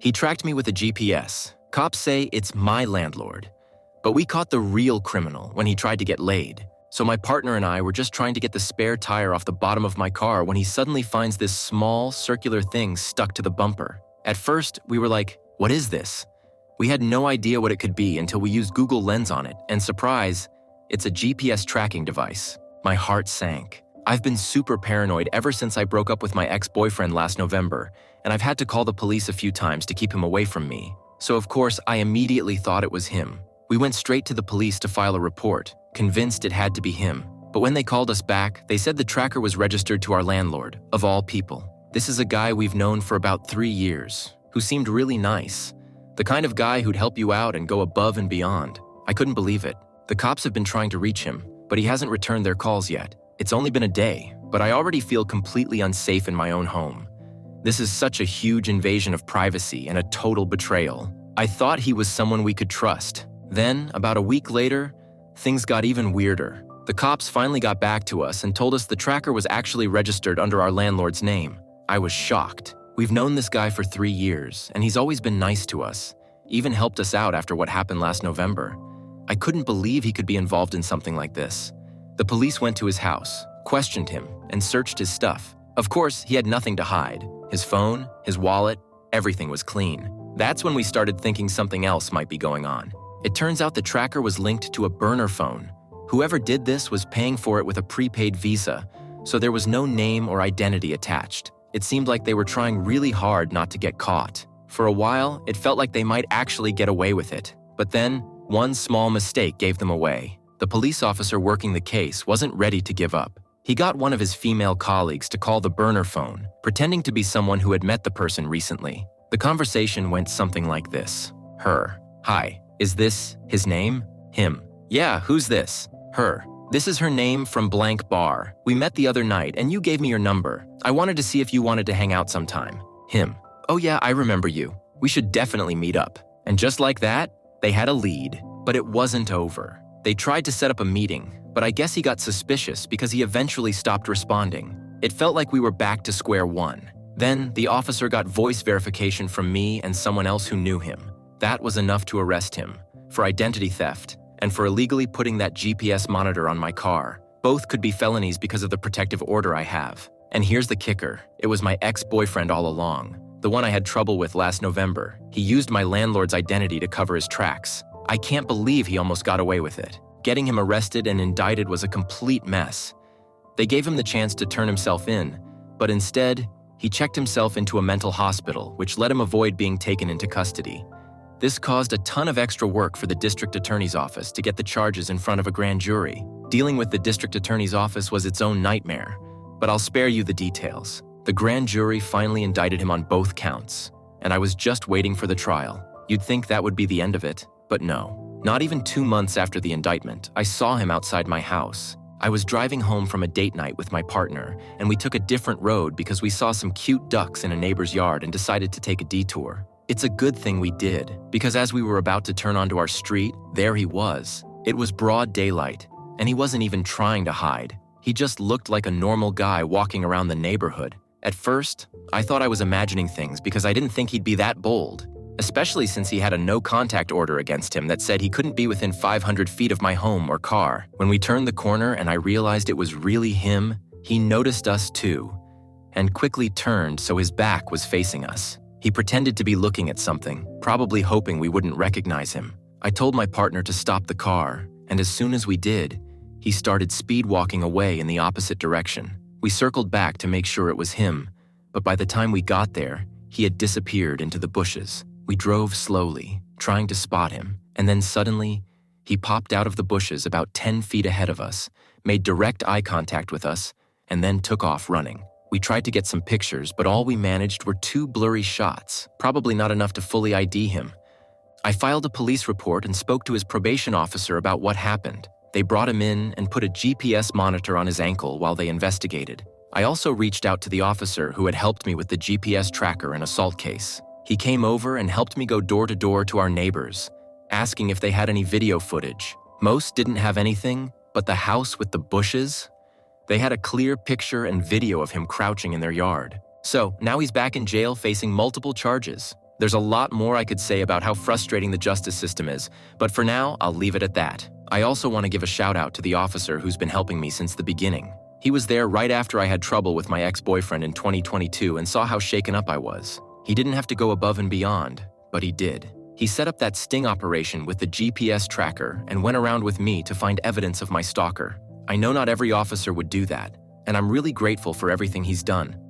He tracked me with a GPS. Cops say it's my landlord. But we caught the real criminal when he tried to get laid. So my partner and I were just trying to get the spare tire off the bottom of my car when he suddenly finds this small, circular thing stuck to the bumper. At first, we were like, what is this? We had no idea what it could be until we used Google Lens on it, and surprise, it's a GPS tracking device. My heart sank. I've been super paranoid ever since I broke up with my ex-boyfriend last November, and I've had to call the police a few times to keep him away from me. So of course, I immediately thought it was him. We went straight to the police to file a report, convinced it had to be him. But when they called us back, they said the tracker was registered to our landlord, of all people. This is a guy we've known for about 3 years, who seemed really nice. The kind of guy who'd help you out and go above and beyond. I couldn't believe it. The cops have been trying to reach him, but he hasn't returned their calls yet. It's only been a day, but I already feel completely unsafe in my own home. This is such a huge invasion of privacy and a total betrayal. I thought he was someone we could trust. Then, about a week later, things got even weirder. The cops finally got back to us and told us the tracker was actually registered under our landlord's name. I was shocked. We've known this guy for 3 years, and he's always been nice to us, even helped us out after what happened last November. I couldn't believe he could be involved in something like this. The police went to his house, questioned him, and searched his stuff. Of course, he had nothing to hide. His phone, his wallet, everything was clean. That's when we started thinking something else might be going on. It turns out the tracker was linked to a burner phone. Whoever did this was paying for it with a prepaid Visa, so there was no name or identity attached. It seemed like they were trying really hard not to get caught. For a while, it felt like they might actually get away with it. But then, one small mistake gave them away. The police officer working the case wasn't ready to give up. He got one of his female colleagues to call the burner phone, pretending to be someone who had met the person recently. The conversation went something like this. Her. Hi, is this his name? Him. Yeah, who's this? Her. This is her name from blank bar. We met the other night and you gave me your number. I wanted to see if you wanted to hang out sometime. Him. Oh yeah, I remember you. We should definitely meet up. And just like that, they had a lead. But it wasn't over. They tried to set up a meeting, but I guess he got suspicious because he eventually stopped responding. It felt like we were back to square one. Then, the officer got voice verification from me and someone else who knew him. That was enough to arrest him for identity theft and for illegally putting that GPS monitor on my car. Both could be felonies because of the protective order I have. And here's the kicker. It was my ex-boyfriend all along. The one I had trouble with last November. He used my landlord's identity to cover his tracks. I can't believe he almost got away with it. Getting him arrested and indicted was a complete mess. They gave him the chance to turn himself in, but instead, he checked himself into a mental hospital, which let him avoid being taken into custody. This caused a ton of extra work for the district attorney's office to get the charges in front of a grand jury. Dealing with the district attorney's office was its own nightmare, but I'll spare you the details. The grand jury finally indicted him on both counts, and I was just waiting for the trial. You'd think that would be the end of it, but no. Not even 2 months after the indictment, I saw him outside my house. I was driving home from a date night with my partner, and we took a different road because we saw some cute ducks in a neighbor's yard and decided to take a detour. It's a good thing we did, because as we were about to turn onto our street, there he was. It was broad daylight, and he wasn't even trying to hide. He just looked like a normal guy walking around the neighborhood. At first, I thought I was imagining things because I didn't think he'd be that bold, especially since he had a no-contact order against him that said he couldn't be within 500 feet of my home or car. When we turned the corner and I realized it was really him, he noticed us too, and quickly turned so his back was facing us. He pretended to be looking at something, probably hoping we wouldn't recognize him. I told my partner to stop the car, and as soon as we did, he started speed walking away in the opposite direction. We circled back to make sure it was him, but by the time we got there, he had disappeared into the bushes. We drove slowly, trying to spot him, and then suddenly, he popped out of the bushes about 10 feet ahead of us, made direct eye contact with us, and then took off running. We tried to get some pictures, but all we managed were 2 blurry shots, probably not enough to fully ID him. I filed a police report and spoke to his probation officer about what happened. They brought him in and put a GPS monitor on his ankle while they investigated. I also reached out to the officer who had helped me with the GPS tracker and assault case. He came over and helped me go door to door to our neighbors, asking if they had any video footage. Most didn't have anything, but the house with the bushes? They had a clear picture and video of him crouching in their yard. So now he's back in jail facing multiple charges. There's a lot more I could say about how frustrating the justice system is, but for now, I'll leave it at that. I also want to give a shout out to the officer who's been helping me since the beginning. He was there right after I had trouble with my ex-boyfriend in 2022 and saw how shaken up I was. He didn't have to go above and beyond, but he did. He set up that sting operation with the GPS tracker and went around with me to find evidence of my stalker. I know not every officer would do that, and I'm really grateful for everything he's done.